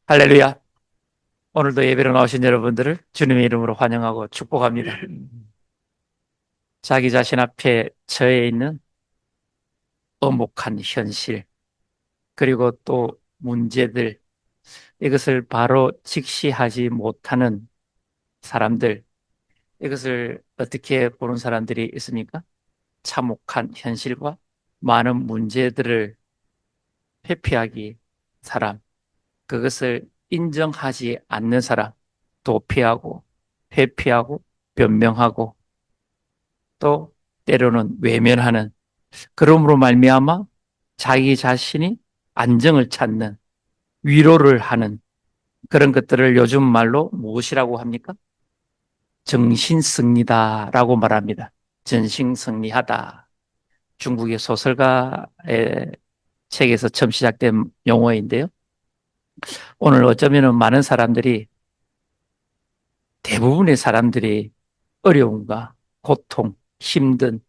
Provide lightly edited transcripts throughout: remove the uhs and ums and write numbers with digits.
할렐루야. 오늘도 예배로 나오신 여러분들을 주님의 이름으로 환영하고 축복합니다. 자기 자신 앞에 처해 있는 엄혹한 현실, 그리고 또 문제들, 이것을 바로 직시하지 못하는 사람들, 이것을 어떻게 보는 사람들이 있습니까? 참혹한 현실과 많은 문제들을 회피하기 사람, 그것을 인정하지 않는 사람, 도피하고 회피하고 변명하고 또 때로는 외면하는, 그러므로 말미암아 자기 자신이 안정을 찾는, 위로를 하는 그런 것들을 요즘 말로 무엇이라고 합니까? 정신승리다라고 말합니다. 전신승리하다. 중국의 소설가의 책에서 처음 시작된 용어인데요. 오늘 어쩌면 많은 사람들이, 대부분의 사람들이 어려움과 고통, 힘든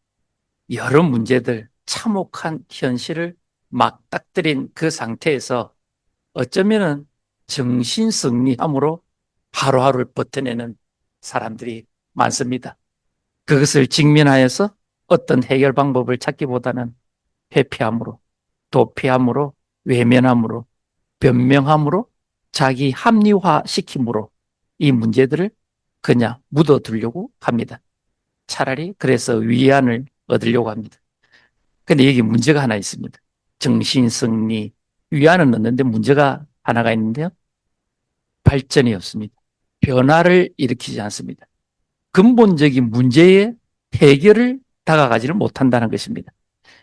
여러 문제들, 참혹한 현실을 맞닥뜨린 그 상태에서 어쩌면은 정신승리함으로 하루하루를 버텨내는 사람들이 많습니다. 그것을 직면하여서 어떤 해결 방법을 찾기보다는 회피함으로, 도피함으로, 외면함으로, 변명함으로, 자기 합리화시킴으로 이 문제들을 그냥 묻어두려고 합니다. 차라리 그래서 위안을 얻으려고 합니다. 근데 여기 문제가 하나 있습니다. 정신승리, 위안은 얻는데 문제가 하나가 있는데요. 발전이 없습니다. 변화를 일으키지 않습니다. 근본적인 문제의 해결을 다가가지를 못한다는 것입니다.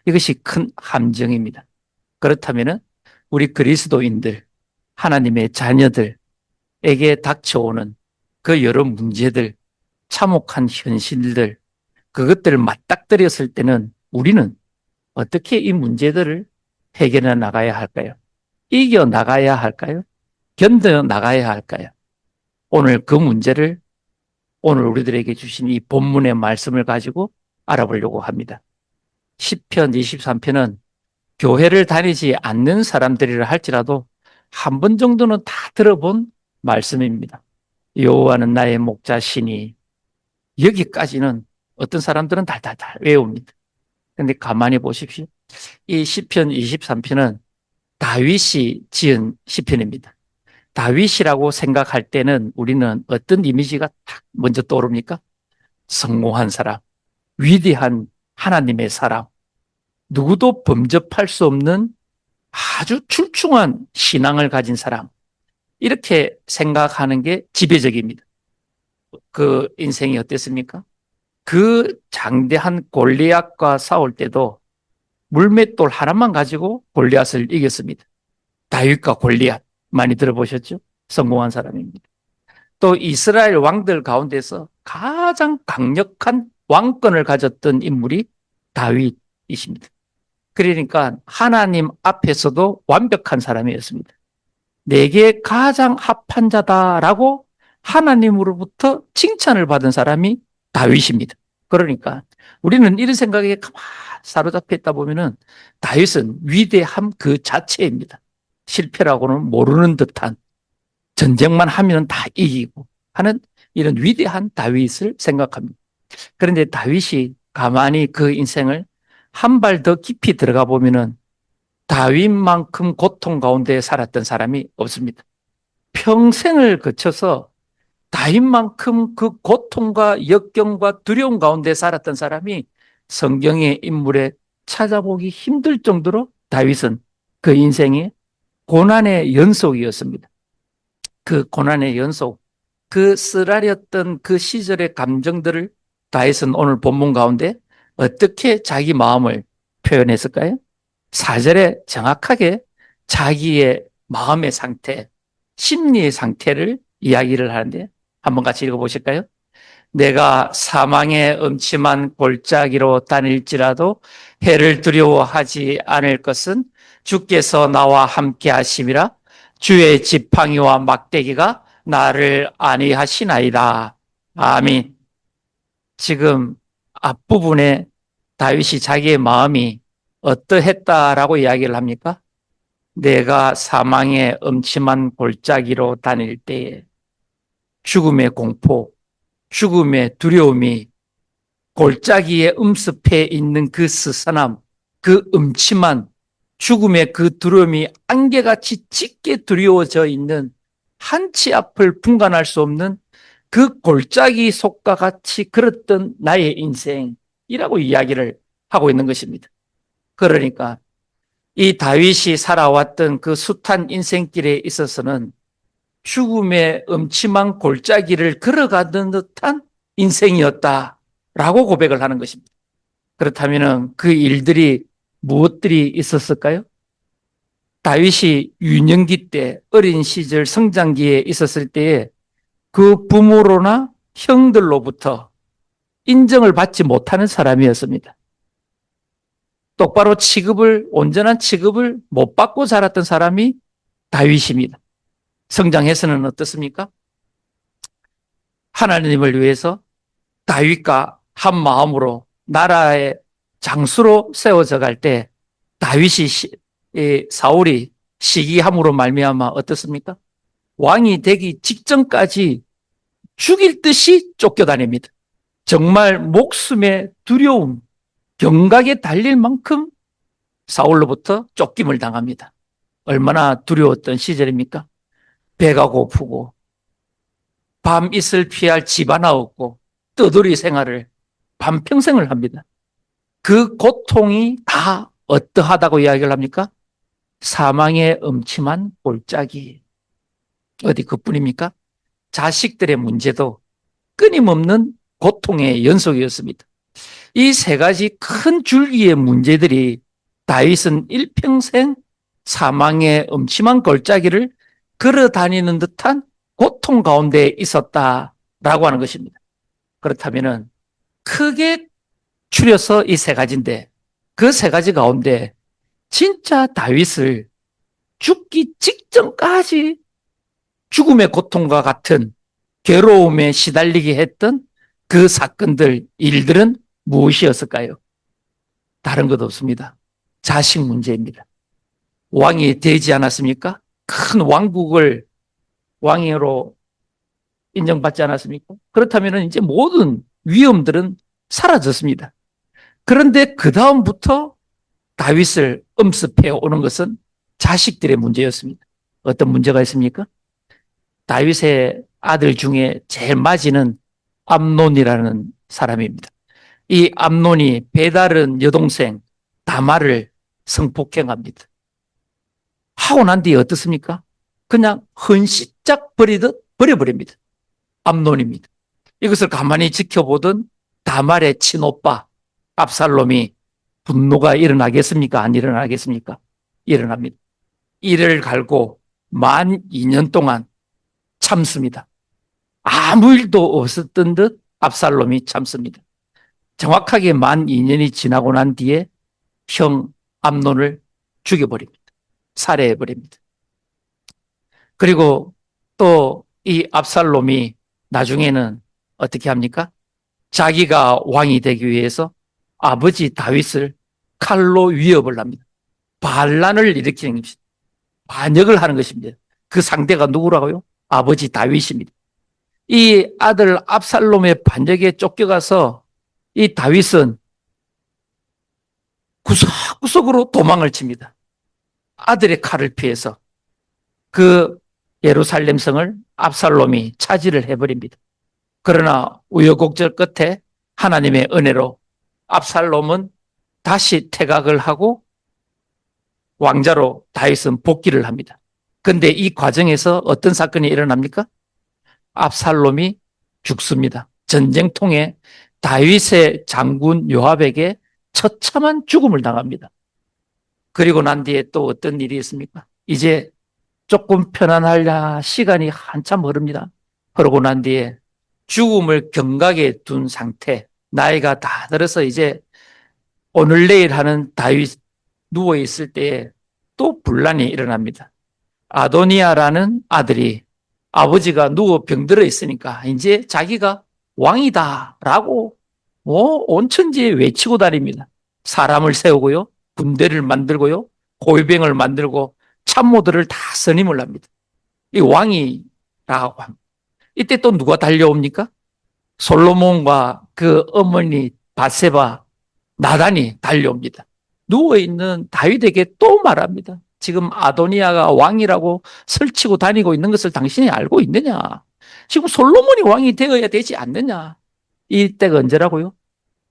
이것이 큰 함정입니다. 그렇다면 우리 그리스도인들, 하나님의 자녀들에게 닥쳐오는 그 여러 문제들, 참혹한 현실들, 그것들을 맞닥뜨렸을 때는 우리는 어떻게 이 문제들을 해결해 나가야 할까요? 이겨 나가야 할까요? 견뎌 나가야 할까요? 오늘 그 문제를, 오늘 우리들에게 주신 이 본문의 말씀을 가지고 알아보려고 합니다. 시편 23편은 교회를 다니지 않는 사람들이라 할지라도 한 번 정도는 다 들어본 말씀입니다. 여호와는 나의 목자시니, 여기까지는 어떤 사람들은 달달달 외웁니다. 그런데 가만히 보십시오. 이 시편 23편은 다윗이 지은 시편입니다. 다윗이라고 생각할 때는 우리는 어떤 이미지가 딱 먼저 떠오릅니까? 성공한 사람, 위대한 하나님의 사람, 누구도 범접할 수 없는 아주 출중한 신앙을 가진 사람, 이렇게 생각하는 게 지배적입니다. 그 인생이 어땠습니까? 그 장대한 골리앗과 싸울 때도 물맷돌 하나만 가지고 골리앗을 이겼습니다. 다윗과 골리앗 많이 들어보셨죠? 성공한 사람입니다. 또 이스라엘 왕들 가운데서 가장 강력한 왕권을 가졌던 인물이 다윗이십니다. 그러니까 하나님 앞에서도 완벽한 사람이었습니다. 내게 가장 합한 자다라고 하나님으로부터 칭찬을 받은 사람이 다윗입니다. 그러니까 우리는 이런 생각에 가만 사로잡혀 있다 보면은 다윗은 위대함 그 자체입니다. 실패라고는 모르는 듯한, 전쟁만 하면 다 이기고 하는 이런 위대한 다윗을 생각합니다. 그런데 다윗이 가만히 그 인생을 한 발 더 깊이 들어가 보면은 다윗만큼 고통 가운데 살았던 사람이 없습니다. 평생을 거쳐서 다윗만큼 그 고통과 역경과 두려움 가운데 살았던 사람이 성경의 인물에 찾아보기 힘들 정도로 다윗은 그 인생의 고난의 연속이었습니다. 그 고난의 연속, 그 쓰라렸던 그 시절의 감정들을 다윗은 오늘 본문 가운데 어떻게 자기 마음을 표현했을까요? 4절에 정확하게 자기의 마음의 상태, 심리의 상태를 이야기를 하는데 한번 같이 읽어보실까요? 내가 사망의 음침한 골짜기로 다닐지라도 해를 두려워하지 않을 것은 주께서 나와 함께 하심이라. 주의 지팡이와 막대기가 나를 안위하시나이다. 아멘. 지금 앞부분에 다윗이 자기의 마음이 어떠했다라고 이야기를 합니까? 내가 사망의 음침한 골짜기로 다닐 때에 죽음의 공포, 죽음의 두려움이 골짜기의 음습해 있는 그 스산함, 그 음침한 죽음의 그 두려움이 안개같이 짙게 두려워져 있는 한치 앞을 분간할 수 없는 그 골짜기 속과 같이 그랬던 나의 인생이라고 이야기를 하고 있는 것입니다. 그러니까 이 다윗이 살아왔던 그 숱한 인생길에 있어서는 죽음의 음침한 골짜기를 걸어가는 듯한 인생이었다라고 고백을 하는 것입니다. 그렇다면 그 일들이 무엇들이 있었을까요? 다윗이 유년기 때 어린 시절 성장기에 있었을 때에 그 부모로나 형들로부터 인정을 받지 못하는 사람이었습니다. 똑바로 온전한 취급을 못 받고 자랐던 사람이 다윗입니다. 성장해서는 어떻습니까? 하나님을 위해서 다윗과 한 마음으로 나라의 장수로 세워져 갈 때 다윗이 사울이 시기함으로 말미암아 어떻습니까? 왕이 되기 직전까지 죽일 듯이 쫓겨다닙니다. 정말 목숨의 두려움, 경각에 달릴 만큼 사울로부터 쫓김을 당합니다. 얼마나 두려웠던 시절입니까? 배가 고프고 밤 이슬 피할 집 하나 없고 떠돌이 생활을 반평생을 합니다. 그 고통이 다 어떠하다고 이야기를 합니까? 사망의 음침한 골짜기. 어디 그뿐입니까? 자식들의 문제도 끊임없는 고통의 연속이었습니다. 이 세 가지 큰 줄기의 문제들이 다윗은 일평생 사망의 음침한 골짜기를 걸어 다니는 듯한 고통 가운데 있었다라고 하는 것입니다. 그렇다면 크게 추려서 이 세 가지인데 그 세 가지 가운데 진짜 다윗을 죽기 직전까지 죽음의 고통과 같은 괴로움에 시달리게 했던 그 사건들, 일들은 무엇이었을까요? 다른 것 없습니다. 자식 문제입니다. 왕이 되지 않았습니까? 큰 왕국을 왕으로 인정받지 않았습니까? 그렇다면 이제 모든 위험들은 사라졌습니다. 그런데 그 다음부터 다윗을 엄습해 오는 것은 자식들의 문제였습니다. 어떤 문제가 있습니까? 다윗의 아들 중에 제일 맞이는 암논이라는 사람입니다. 이 암논이 배다른 여동생 다말을 성폭행합니다. 하고 난 뒤에 어떻습니까? 그냥 헌시짝 버리듯 버려버립니다. 암논입니다. 이것을 가만히 지켜보던 다말의 친오빠 압살롬이 분노가 일어나겠습니까? 안 일어나겠습니까? 일어납니다. 이를 갈고 만 2년 동안 참습니다. 아무 일도 없었던 듯 압살롬이 참습니다. 정확하게 만 2년이 지나고 난 뒤에 형 암논을 죽여버립니다. 살해해버립니다. 그리고 또 이 압살롬이 나중에는 어떻게 합니까? 자기가 왕이 되기 위해서 아버지 다윗을 칼로 위협을 합니다. 반란을 일으키는 것입니다. 반역을 하는 것입니다. 그 상대가 누구라고요? 아버지 다윗입니다. 이 아들 압살롬의 반역에 쫓겨가서 이 다윗은 구석구석으로 도망을 칩니다. 아들의 칼을 피해서 그 예루살렘 성을 압살롬이 차지를 해버립니다. 그러나 우여곡절 끝에 하나님의 은혜로 압살롬은 다시 퇴각을 하고 왕자로 다윗은 복귀를 합니다. 그런데 이 과정에서 어떤 사건이 일어납니까? 압살롬이 죽습니다. 전쟁통에 다윗의 장군 요압에게 처참한 죽음을 당합니다. 그리고 난 뒤에 또 어떤 일이 있습니까? 이제 조금 편안할 시간이 한참 흐릅니다. 흐르고 난 뒤에 죽음을 경각에 둔 상태, 나이가 다 들어서 이제 오늘 내일 하는 다윗 누워 있을 때에 또 분란이 일어납니다. 아도니아라는 아들이 아버지가 누워 병들어 있으니까 이제 자기가 왕이다라고 온 천지에 외치고 다닙니다. 사람을 세우고요, 군대를 만들고요, 골병을 만들고 참모들을 다 선임을 합니다. 이 왕이라고 합니다. 이때 또 누가 달려옵니까? 솔로몬과 그 어머니 바세바 나단이 달려옵니다. 누워있는 다윗에게 또 말합니다. 지금 아도니아가 왕이라고 설치고 다니고 있는 것을 당신이 알고 있느냐? 지금 솔로몬이 왕이 되어야 되지 않느냐? 이때가 언제라고요?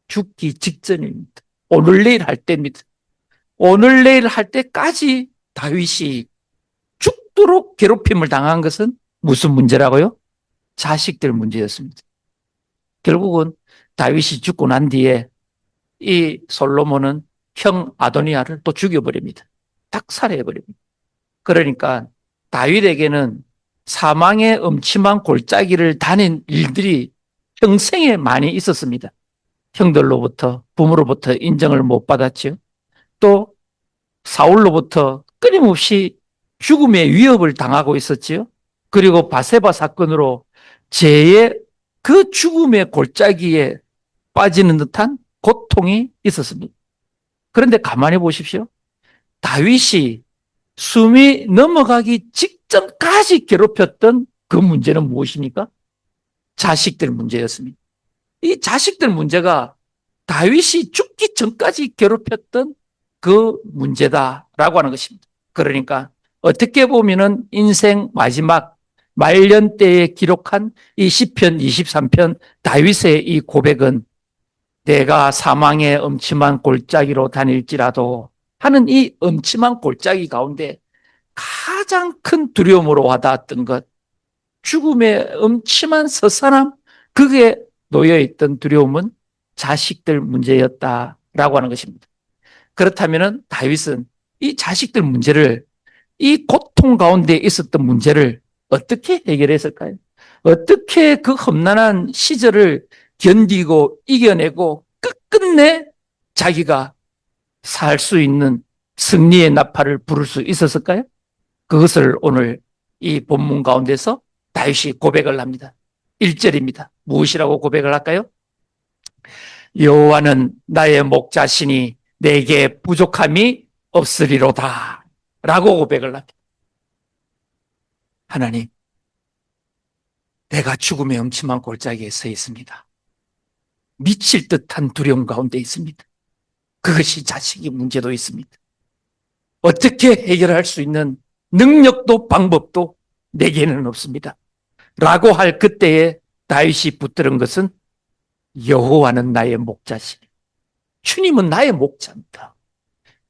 죽기 직전입니다. 오늘 내일 할 때입니다. 오늘 내일 할 때까지 다윗이 죽도록 괴롭힘을 당한 것은 무슨 문제라고요? 자식들 문제였습니다. 결국은 다윗이 죽고 난 뒤에 이 솔로몬은 형 아도니아를 또 죽여버립니다. 탁살해버립니다. 그러니까 다윗에게는 사망의 음침한 골짜기를 다닌 일들이 평생에 많이 있었습니다. 형들로부터, 부모로부터 인정을 못 받았죠. 또 사울로부터 끊임없이 죽음의 위협을 당하고 있었지요. 그리고 바세바 사건으로 죄의 그 죽음의 골짜기에 빠지는 듯한 고통이 있었습니다. 그런데 가만히 보십시오. 다윗이 숨이 넘어가기 직전까지 괴롭혔던 그 문제는 무엇입니까? 자식들 문제였습니다. 이 자식들 문제가 다윗이 죽기 전까지 괴롭혔던 그 문제다라고 하는 것입니다. 그러니까 어떻게 보면은 인생 마지막 말년 때에 기록한 이 시편 23편 다윗의 이 고백은 내가 사망의 엄침한 골짜기로 다닐지라도 하는 이 엄침한 골짜기 가운데 가장 큰 두려움으로 와닿았던 것, 죽음의 엄침한 서산함, 그게 놓여있던 두려움은 자식들 문제였다라고 하는 것입니다. 그렇다면 다윗은 이 자식들 문제를, 이 고통 가운데 있었던 문제를 어떻게 해결했을까요? 어떻게 그 험난한 시절을 견디고 이겨내고 끝끝내 자기가 살 수 있는 승리의 나팔을 부를 수 있었을까요? 그것을 오늘 이 본문 가운데서 다윗이 고백을 합니다. 1절입니다. 무엇이라고 고백을 할까요? 여호와는 나의 목자시니 내게 부족함이 없으리로다 라고 고백을 합니다. 하나님, 내가 죽음의 엄침한 골짜기에 서 있습니다. 미칠 듯한 두려움 가운데 있습니다. 그것이 자식의 문제도 있습니다. 어떻게 해결할 수 있는 능력도 방법도 내게는 없습니다. 라고 할 그때에 다윗이 붙들은 것은 여호와는 나의 목자시니 주님은 나의 목자입니다.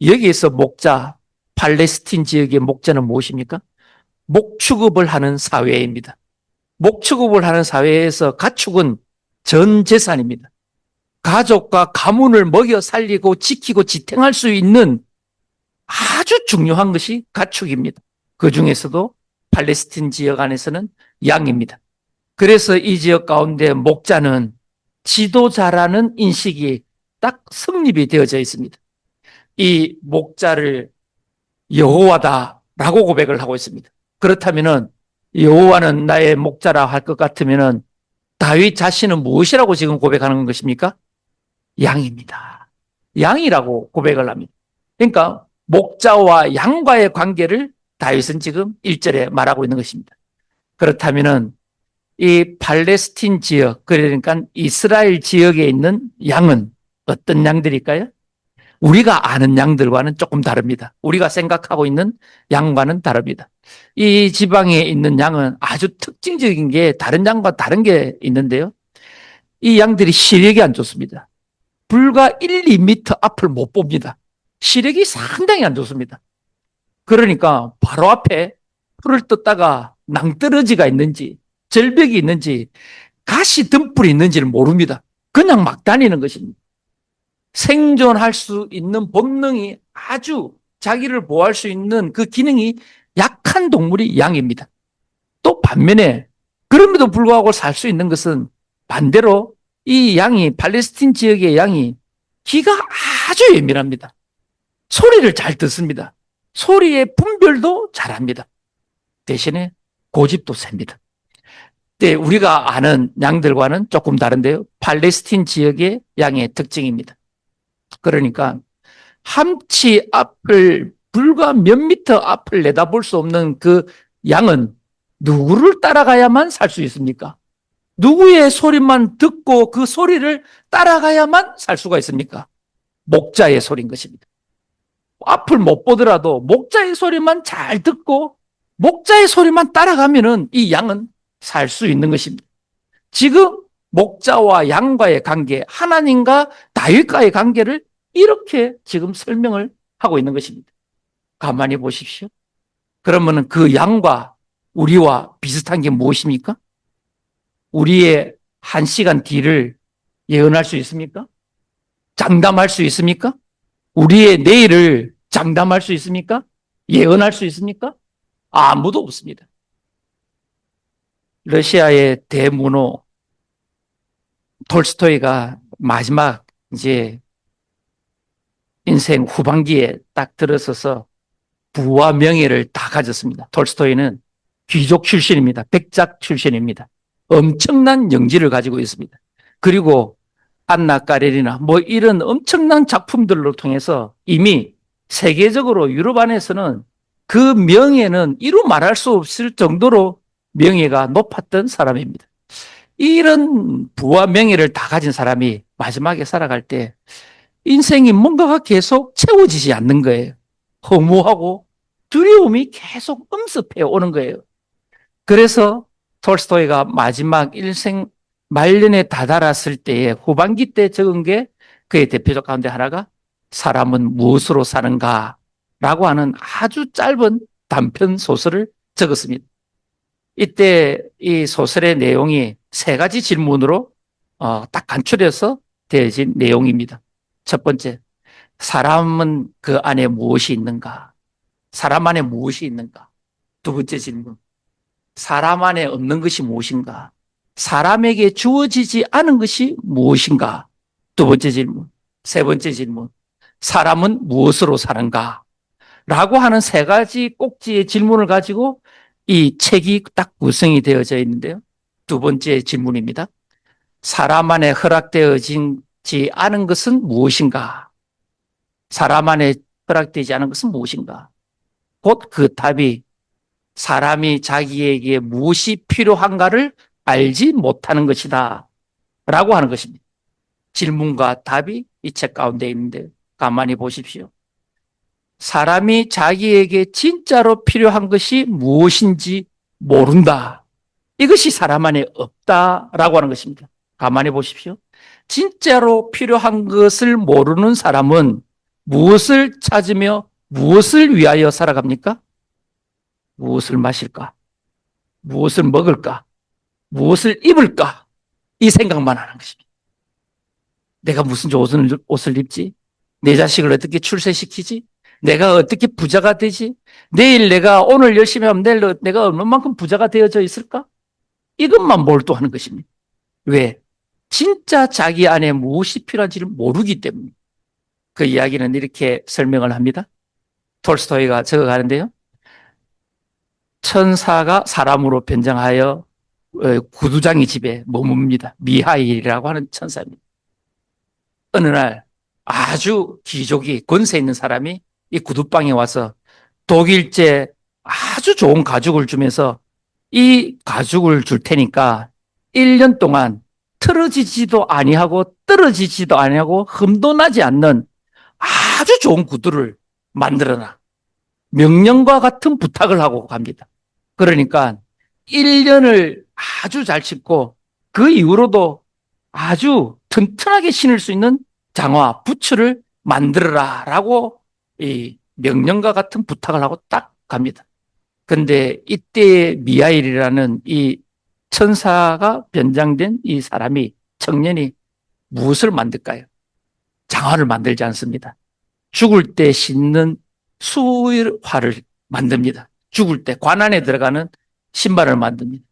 여기에서 목자, 팔레스틴 지역의 목자는 무엇입니까? 목축업을 하는 사회입니다. 목축업을 하는 사회에서 가축은 전 재산입니다. 가족과 가문을 먹여 살리고 지키고 지탱할 수 있는 아주 중요한 것이 가축입니다. 그 중에서도 팔레스틴 지역 안에서는 양입니다. 그래서 이 지역 가운데 목자는 지도자라는 인식이 딱 성립이 되어져 있습니다. 이 목자를 여호와다라고 고백을 하고 있습니다. 그렇다면은 여호와는 나의 목자라 할 것 같으면은 다윗 자신은 무엇이라고 지금 고백하는 것입니까? 양입니다. 양이라고 고백을 합니다. 그러니까 목자와 양과의 관계를 다윗은 지금 1절에 말하고 있는 것입니다. 그렇다면은 이 팔레스틴 지역, 그러니까 이스라엘 지역에 있는 양은 어떤 양들일까요? 우리가 아는 양들과는 조금 다릅니다. 우리가 생각하고 있는 양과는 다릅니다. 이 지방에 있는 양은 아주 특징적인 게 다른 양과 다른 게 있는데요. 이 양들이 시력이 안 좋습니다. 불과 1, 2m 앞을 못 봅니다. 시력이 상당히 안 좋습니다. 그러니까 바로 앞에 풀을 뜯다가 낭떠러지가 있는지 절벽이 있는지 가시 등불이 있는지를 모릅니다. 그냥 막 다니는 것입니다. 생존할 수 있는 본능이 아주 자기를 보호할 수 있는 그 기능이 약한 동물이 양입니다. 또 반면에 그럼에도 불구하고 살 수 있는 것은 반대로 이 양이 팔레스틴 지역의 양이 귀가 아주 예민합니다. 소리를 잘 듣습니다. 소리의 분별도 잘합니다. 대신에 고집도 셉니다. 네, 우리가 아는 양들과는 조금 다른데요. 팔레스틴 지역의 양의 특징입니다. 그러니까 함치 앞을 불과 몇 미터 앞을 내다볼 수 없는 그 양은 누구를 따라가야만 살 수 있습니까? 누구의 소리만 듣고 그 소리를 따라가야만 살 수가 있습니까? 목자의 소리인 것입니다. 앞을 못 보더라도 목자의 소리만 잘 듣고 목자의 소리만 따라가면은 이 양은 살 수 있는 것입니다. 지금 목자와 양과의 관계, 하나님과 다윗과의 관계를 이렇게 지금 설명을 하고 있는 것입니다. 가만히 보십시오. 그러면은 그 양과 우리와 비슷한 게 무엇입니까? 우리의 1시간 뒤를 예언할 수 있습니까? 장담할 수 있습니까? 우리의 내일을 장담할 수 있습니까? 예언할 수 있습니까? 아무도 없습니다. 러시아의 대문호 톨스토이가 마지막 이제 인생 후반기에 딱 들어서서 부와 명예를 다 가졌습니다. 톨스토이는 귀족 출신입니다. 백작 출신입니다. 엄청난 영지를 가지고 있습니다. 그리고 안나 까레리나 뭐 이런 엄청난 작품들로 통해서 이미 세계적으로 유럽 안에서는 그 명예는 이루 말할 수 없을 정도로 명예가 높았던 사람입니다. 이런 부와 명예를 다 가진 사람이 마지막에 살아갈 때 인생이 뭔가가 계속 채워지지 않는 거예요. 허무하고 두려움이 계속 엄습해 오는 거예요. 그래서 톨스토이가 마지막 일생 말년에 다다랐을 때에 후반기 때 적은 게 그의 대표적 가운데 하나가 사람은 무엇으로 사는가 라고 하는 아주 짧은 단편 소설을 적었습니다. 이때 이 소설의 내용이 3가지 질문으로 딱 간추려서 되어진 내용입니다. 첫 번째, 사람은 그 안에 무엇이 있는가? 사람 안에 무엇이 있는가? 두 번째 질문, 사람 안에 없는 것이 무엇인가? 사람에게 주어지지 않은 것이 무엇인가? 두 번째 질문. 세 번째 질문, 사람은 무엇으로 사는가? 라고 하는 3가지 꼭지의 질문을 가지고 이 책이 딱 구성이 되어져 있는데요. 두 번째 질문입니다. 사람 안에 허락되어지지 않은 것은 무엇인가? 사람 안에 허락되지 않은 것은 무엇인가? 곧 그 답이 사람이 자기에게 무엇이 필요한가를 알지 못하는 것이다 라고 하는 것입니다. 질문과 답이 이 책 가운데 있는데 가만히 보십시오. 사람이 자기에게 진짜로 필요한 것이 무엇인지 모른다. 이것이 사람 안에 없다라고 하는 것입니다. 가만히 보십시오. 진짜로 필요한 것을 모르는 사람은 무엇을 찾으며 무엇을 위하여 살아갑니까? 무엇을 마실까? 무엇을 먹을까? 무엇을 입을까? 이 생각만 하는 것입니다. 내가 무슨 좋은 옷을 입지? 내 자식을 어떻게 출세시키지? 내가 어떻게 부자가 되지? 내일 내가 오늘 열심히 하면 내일 내가 얼마만큼 부자가 되어져 있을까? 이것만 몰두하는 것입니다. 왜? 진짜 자기 안에 무엇이 필요한지를 모르기 때문에. 그 이야기는 이렇게 설명을 합니다. 톨스토이가 적어가는데요. 천사가 사람으로 변장하여 구두장이 집에 머뭅니다. 미하일이라고 하는 천사입니다. 어느 날 아주 귀족이 권세 있는 사람이 이 구두방에 와서 독일제 아주 좋은 가죽을 주면서 이 가죽을 줄 테니까 1년 동안 틀어지지도 아니하고 떨어지지도 아니하고 흠도 나지 않는 아주 좋은 구두를 만들어놔. 명령과 같은 부탁을 하고 갑니다. 그러니까 1년을 아주 잘 신고 그 이후로도 아주 튼튼하게 신을 수 있는 장화, 부츠를 만들어라 라고 이 명령과 같은 부탁을 하고 딱 갑니다. 근데 이때 미하일이라는 이 천사가 변장된 이 사람이, 청년이 무엇을 만들까요? 장화를 만들지 않습니다. 죽을 때 신는 수의화를 만듭니다. 죽을 때 관안에 들어가는 신발을 만듭니다.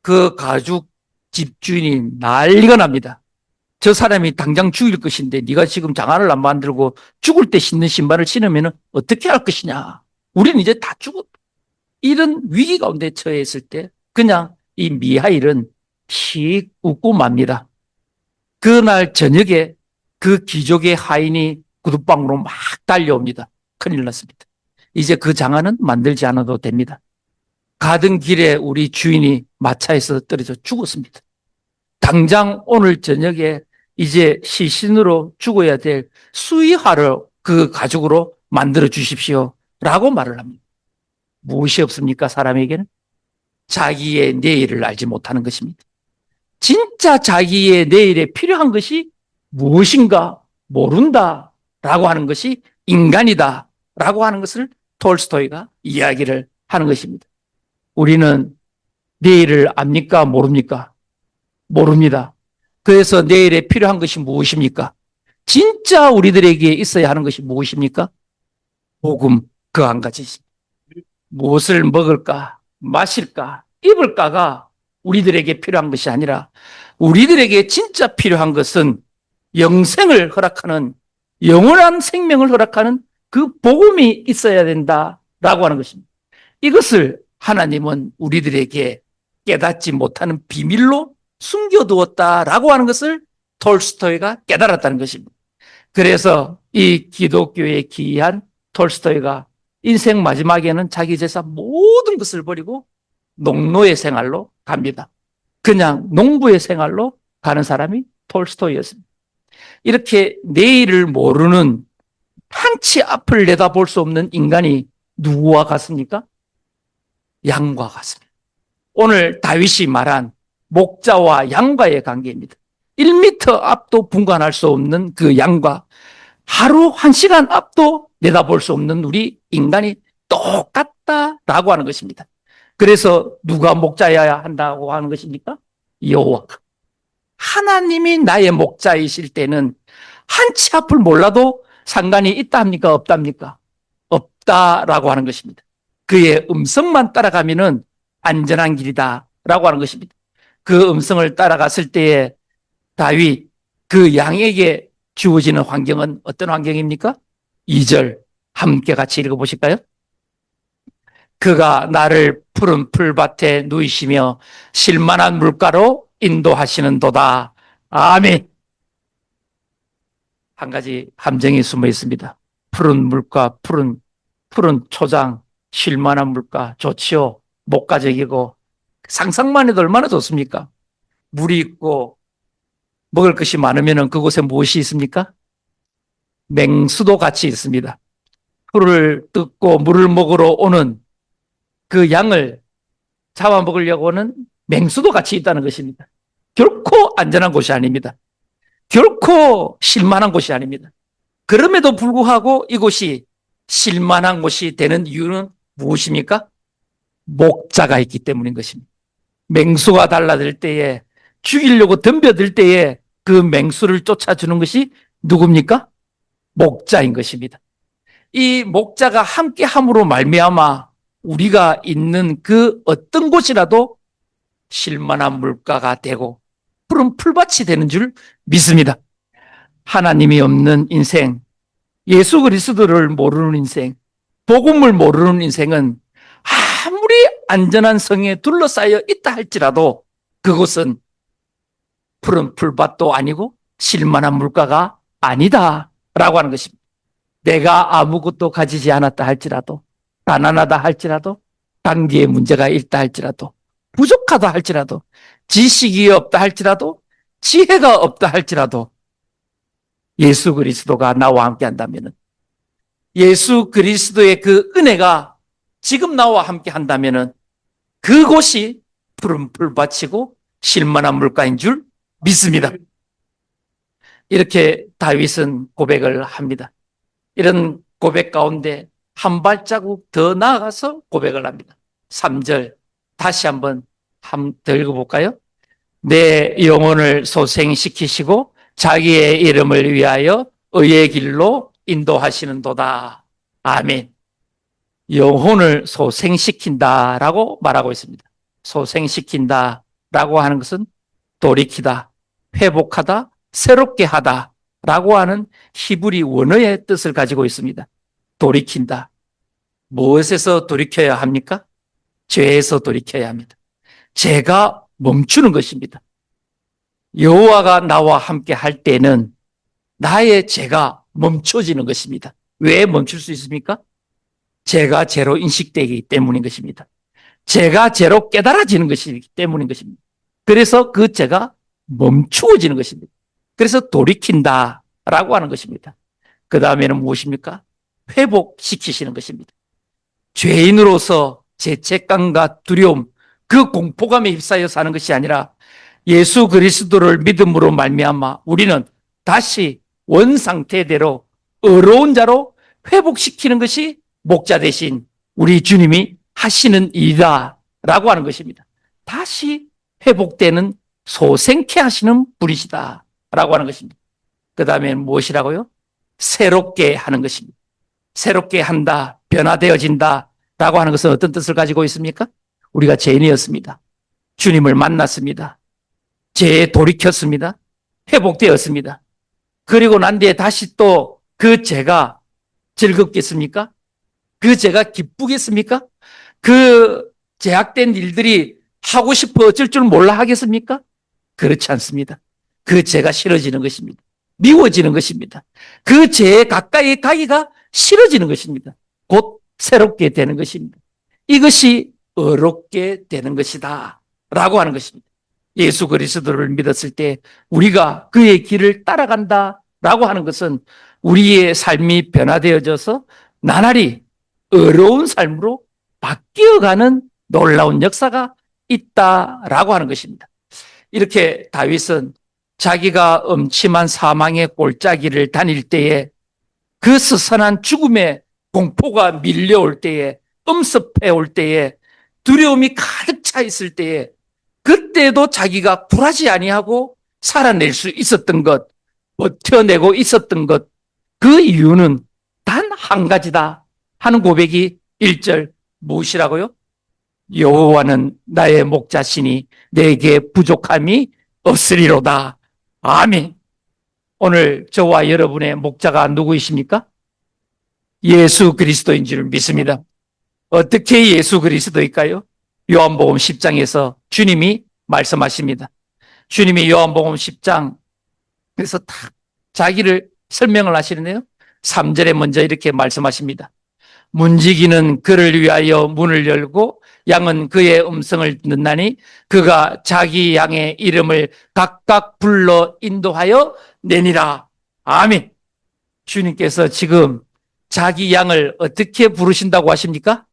그 가죽 집주인이 난리가 납니다. 저 사람이 당장 죽일 것인데 네가 지금 장화를 안 만들고 죽을 때 신는 신발을 신으면 어떻게 할 것이냐. 우리는 이제 다 죽었다. 이런 위기 가운데 처해 있을 때 그냥 이 미하일은 씩 웃고 맙니다. 그날 저녁에 그 귀족의 하인이 구두방으로 막 달려옵니다. 큰일 났습니다. 이제 그 장화는 만들지 않아도 됩니다. 가던 길에 우리 주인이 마차에서 떨어져 죽었습니다. 당장 오늘 저녁에 이제 시신으로 죽어야 될 수의화를 그 가죽으로 만들어 주십시오 라고 말을 합니다. 무엇이 없습니까? 사람에게는 자기의 내일을 알지 못하는 것입니다. 진짜 자기의 내일에 필요한 것이 무엇인가 모른다 라고 하는 것이 인간이다 라고 하는 것을 톨스토이가 이야기를 하는 것입니다. 우리는 내일을 압니까? 모릅니까? 모릅니다. 그래서 내일에 필요한 것이 무엇입니까? 진짜 우리들에게 있어야 하는 것이 무엇입니까? 복음 그 한 가지. 무엇을 먹을까, 마실까, 입을까가 우리들에게 필요한 것이 아니라 우리들에게 진짜 필요한 것은 영생을 허락하는, 영원한 생명을 허락하는 그 복음이 있어야 된다라고 하는 것입니다. 이것을 하나님은 우리들에게 깨닫지 못하는 비밀로 숨겨두었다라고 하는 것을 톨스토이가 깨달았다는 것입니다. 그래서 이 기독교에 기이한 톨스토이가 인생 마지막에는 자기 재산 모든 것을 버리고 농노의 생활로 갑니다. 그냥 농부의 생활로 가는 사람이 톨스토이였습니다. 이렇게 내일을 모르는 한치 앞을 내다볼 수 없는 인간이 누구와 같습니까? 양과 같습니다. 오늘 다윗이 말한 목자와 양과의 관계입니다. 1m 앞도 분간할 수 없는 그 양과 하루 1시간 앞도 내다볼 수 없는 우리 인간이 똑같다라고 하는 것입니다. 그래서 누가 목자여야 한다고 하는 것입니까? 여호와. 하나님이 나의 목자이실 때는 한치 앞을 몰라도 상관이 있다 합니까? 없다 합니까? 없다라고 하는 것입니다. 그의 음성만 따라가면은 안전한 길이다라고 하는 것입니다. 그 음성을 따라갔을 때에 다윗 그 양에게 주어지는 환경은 어떤 환경입니까? 2절 함께 같이 읽어보실까요? 그가 나를 푸른 풀밭에 누이시며 실만한 물가로 인도하시는 도다. 아멘. 한 가지 함정이 숨어 있습니다. 푸른 물가, 푸른 초장, 쉴만한 물가 좋지요. 목가적이고 상상만 해도 얼마나 좋습니까? 물이 있고 먹을 것이 많으면 그곳에 무엇이 있습니까? 맹수도 같이 있습니다. 풀을 뜯고 물을 먹으러 오는 그 양을 잡아먹으려고 는 맹수도 같이 있다는 것입니다. 결코 안전한 곳이 아닙니다. 결코 쉴만한 곳이 아닙니다. 그럼에도 불구하고 이곳이 쉴만한 곳이 되는 이유는 무엇입니까? 목자가 있기 때문인 것입니다. 맹수가 달라들 때에 죽이려고 덤벼들 때에 그 맹수를 쫓아주는 것이 누굽니까? 목자인 것입니다. 이 목자가 함께함으로 말미암아 우리가 있는 그 어떤 곳이라도 쉴만한 물가가 되고 푸른 풀밭이 되는 줄 믿습니다. 하나님이 없는 인생, 예수 그리스도를 모르는 인생, 복음을 모르는 인생은 아무리 안전한 성에 둘러싸여 있다 할지라도 그곳은 푸른 풀밭도 아니고 쉴만한 물가가 아니다라고 하는 것입니다. 내가 아무것도 가지지 않았다 할지라도, 가난하다 할지라도, 단기에 문제가 있다 할지라도, 부족하다 할지라도, 지식이 없다 할지라도, 지혜가 없다 할지라도 예수 그리스도가 나와 함께 한다면, 예수 그리스도의 그 은혜가 지금 나와 함께 한다면 그곳이 푸른 풀밭이고 쉴만한 물가인 줄 믿습니다. 이렇게 다윗은 고백을 합니다. 이런 고백 가운데 한 발자국 더 나아가서 고백을 합니다. 3절 다시 한번 더 읽어볼까요? 내 영혼을 소생시키시고 자기의 이름을 위하여 의의 길로 인도하시는도다. 아멘. 영혼을 소생시킨다라고 말하고 있습니다. 소생시킨다라고 하는 것은 돌이키다, 회복하다, 새롭게 하다라고 하는 히브리 원어의 뜻을 가지고 있습니다. 돌이킨다. 무엇에서 돌이켜야 합니까? 죄에서 돌이켜야 합니다. 죄가 멈추는 것입니다. 여호와가 나와 함께 할 때는 나의 죄가 멈춰지는 것입니다. 왜 멈출 수 있습니까? 제가 죄로 인식되기 때문인 것입니다. 죄가 죄로 깨달아지는 것이기 때문인 것입니다. 그래서 그 죄가 멈추어지는 것입니다. 그래서 돌이킨다라고 하는 것입니다. 그 다음에는 무엇입니까? 회복시키시는 것입니다. 죄인으로서 죄책감과 두려움, 그 공포감에 휩싸여 사는 것이 아니라 예수 그리스도를 믿음으로 말미암아 우리는 다시 원상태대로 의로운 자로 회복시키는 것이 목자 대신 우리 주님이 하시는 일이다라고 하는 것입니다. 다시 회복되는 소생케 하시는 분이시다라고 하는 것입니다. 그 다음에 무엇이라고요? 새롭게 하는 것입니다. 새롭게 한다, 변화되어진다 라고 하는 것은 어떤 뜻을 가지고 있습니까? 우리가 죄인이었습니다. 주님을 만났습니다. 죄에 돌이켰습니다. 회복되었습니다. 그리고 난 뒤에 다시 또 그 죄가 즐겁겠습니까? 그 죄가 기쁘겠습니까? 그 제약된 일들이 하고 싶어 어쩔 줄 몰라 하겠습니까? 그렇지 않습니다. 그 죄가 싫어지는 것입니다. 미워지는 것입니다. 그 죄에 가까이 가기가 싫어지는 것입니다. 곧 새롭게 되는 것입니다. 이것이 의롭게 되는 것이다 라고 하는 것입니다. 예수 그리스도를 믿었을 때 우리가 그의 길을 따라간다 라고 하는 것은 우리의 삶이 변화되어져서 나날이 의로운 삶으로 바뀌어가는 놀라운 역사가 있다라고 하는 것입니다. 이렇게 다윗은 자기가 음침한 사망의 골짜기를 다닐 때에 그 스산한 죽음의 공포가 밀려올 때에 엄습해 올 때에 두려움이 가득 차 있을 때에 그때도 자기가 굴하지 아니하고 살아낼 수 있었던 것, 버텨내고 있었던 것, 그 이유는 단 한 가지다 하는 고백이 1절 무엇이라고요? 여호와는 나의 목자시니 내게 부족함이 없으리로다. 아멘. 오늘 저와 여러분의 목자가 누구이십니까? 예수 그리스도인 줄 믿습니다. 어떻게 예수 그리스도일까요? 요한복음 10장에서 주님이 말씀하십니다. 주님이 요한복음 10장에서 다 자기를 설명을 하시는데요. 3절에 먼저 이렇게 말씀하십니다. 문지기는 그를 위하여 문을 열고 양은 그의 음성을 듣나니 그가 자기 양의 이름을 각각 불러 인도하여 내니라. 아멘. 주님께서 지금 자기 양을 어떻게 부르신다고 하십니까?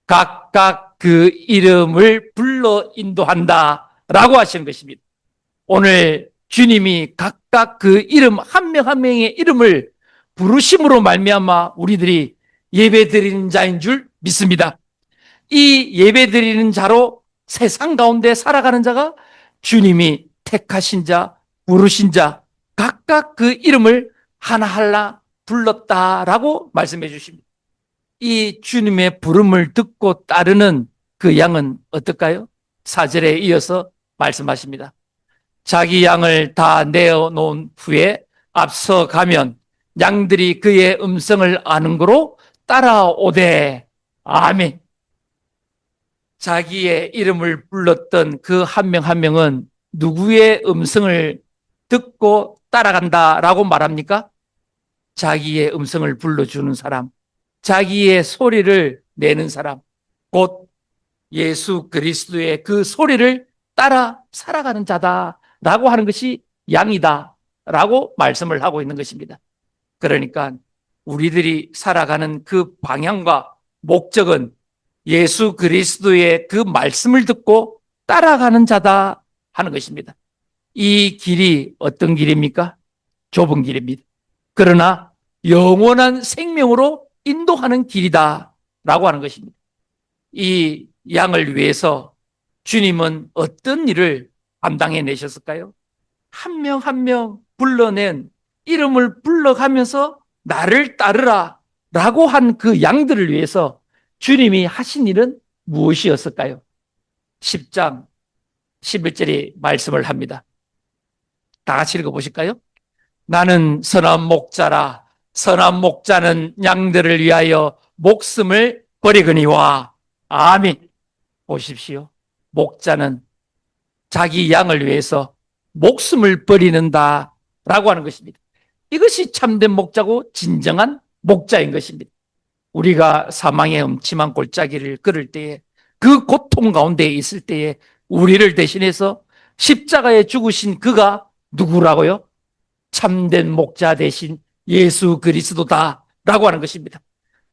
각각 그 이름을 불러 인도한다 라고 하시는 것입니다. 오늘 주님이 각각 그 이름 한 명 한 명의 이름을 부르심으로 말미암아 우리들이 예배드리는 자인 줄 믿습니다. 이 예배드리는 자로 세상 가운데 살아가는 자가 주님이 택하신 자, 부르신 자, 각각 그 이름을 하나하나 불렀다라고 말씀해 주십니다. 이 주님의 부름을 듣고 따르는 그 양은 어떨까요? 4절에 이어서 말씀하십니다. 자기 양을 다 내어놓은 후에 앞서 가면 양들이 그의 음성을 아는 거로 따라오되. 아멘. 자기의 이름을 불렀던 그 한 명 한 명은 누구의 음성을 듣고 따라간다라고 말합니까? 자기의 음성을 불러주는 사람, 자기의 소리를 내는 사람, 곧 예수 그리스도의 그 소리를 따라 살아가는 자다라고 하는 것이 양이다라고 말씀을 하고 있는 것입니다. 그러니까 우리들이 살아가는 그 방향과 목적은 예수 그리스도의 그 말씀을 듣고 따라가는 자다 하는 것입니다. 이 길이 어떤 길입니까? 좁은 길입니다. 그러나 영원한 생명으로 인도하는 길이다 라고 하는 것입니다. 이 양을 위해서 주님은 어떤 일을 감당해 내셨을까요? 한 명 한 명 불러낸 이름을 불러가면서 나를 따르라 라고 한 그 양들을 위해서 주님이 하신 일은 무엇이었을까요? 10장 11절이 말씀을 합니다. 다 같이 읽어보실까요? 나는 선한 목자라. 선한 목자는 양들을 위하여 목숨을 버리거니와. 아멘. 보십시오. 목자는 자기 양을 위해서 목숨을 버리는다 라고 하는 것입니다. 이것이 참된 목자고 진정한 목자인 것입니다. 우리가 사망의 음침한 골짜기를 걸을 때에, 그 고통 가운데 있을 때에 우리를 대신해서 십자가에 죽으신 그가 누구라고요? 참된 목자 되신 예수 그리스도다라고 하는 것입니다.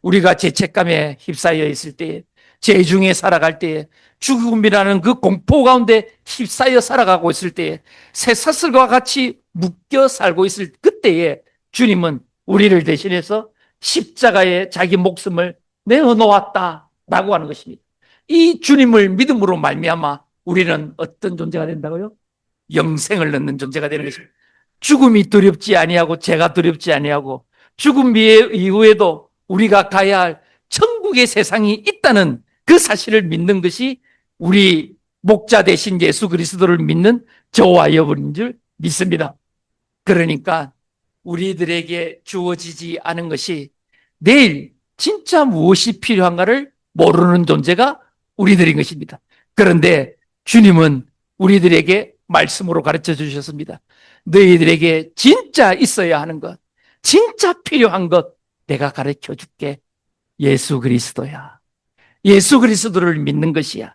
우리가 죄책감에 휩싸여 있을 때에, 죄 중에 살아갈 때에, 죽음이라는 그 공포 가운데 휩싸여 살아가고 있을 때에, 쇠사슬과 같이 묶여 살고 있을 그때에 주님은 우리를 대신해서 십자가에 자기 목숨을 내어놓았다라고 하는 것입니다. 이 주님을 믿음으로 말미암아 우리는 어떤 존재가 된다고요? 영생을 얻는 존재가 되는 것입니다. 죽음이 두렵지 아니하고 죄가 두렵지 아니하고 죽음 이후에도 우리가 가야 할 천국의 세상이 있다는 그 사실을 믿는 것이 우리 목자 되신 예수 그리스도를 믿는 저와 여러분인 줄 믿습니다. 그러니까 우리들에게 주어지지 않은 것이 내일 진짜 무엇이 필요한가를 모르는 존재가 우리들인 것입니다. 그런데 주님은 우리들에게 말씀으로 가르쳐 주셨습니다. 너희들에게 진짜 있어야 하는 것, 진짜 필요한 것 내가 가르쳐 줄게. 예수 그리스도야. 예수 그리스도를 믿는 것이야.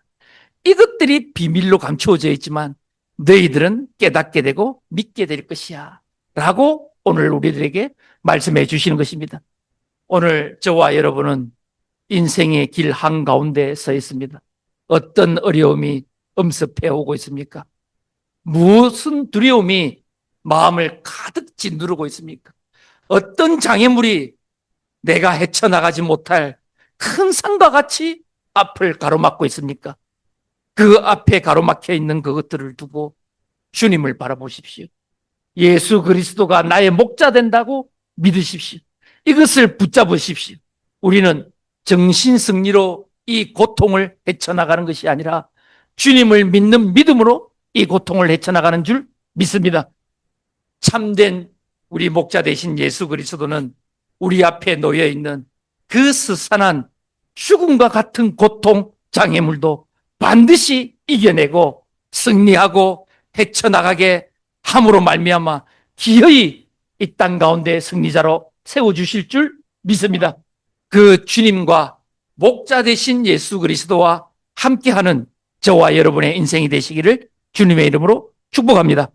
이것들이 비밀로 감추어져 있지만 너희들은 깨닫게 되고 믿게 될 것이야 라고 오늘 우리들에게 말씀해 주시는 것입니다. 오늘 저와 여러분은 인생의 길 한가운데 서 있습니다. 어떤 어려움이 엄습해 오고 있습니까? 무슨 두려움이 마음을 가득 짓누르고 있습니까? 어떤 장애물이 내가 헤쳐나가지 못할 큰 산과 같이 앞을 가로막고 있습니까? 그 앞에 가로막혀 있는 그것들을 두고 주님을 바라보십시오. 예수 그리스도가 나의 목자 된다고 믿으십시오. 이것을 붙잡으십시오. 우리는 정신승리로 이 고통을 헤쳐나가는 것이 아니라 주님을 믿는 믿음으로 이 고통을 헤쳐나가는 줄 믿습니다. 참된 우리 목자 되신 예수 그리스도는 우리 앞에 놓여 있는 그 스산한 죽음과 같은 고통, 장애물도 반드시 이겨내고 승리하고 헤쳐나가게 함으로 말미암아 기어이 이 땅 가운데 승리자로 세워주실 줄 믿습니다. 그 주님과 목자 되신 예수 그리스도와 함께하는 저와 여러분의 인생이 되시기를 주님의 이름으로 축복합니다.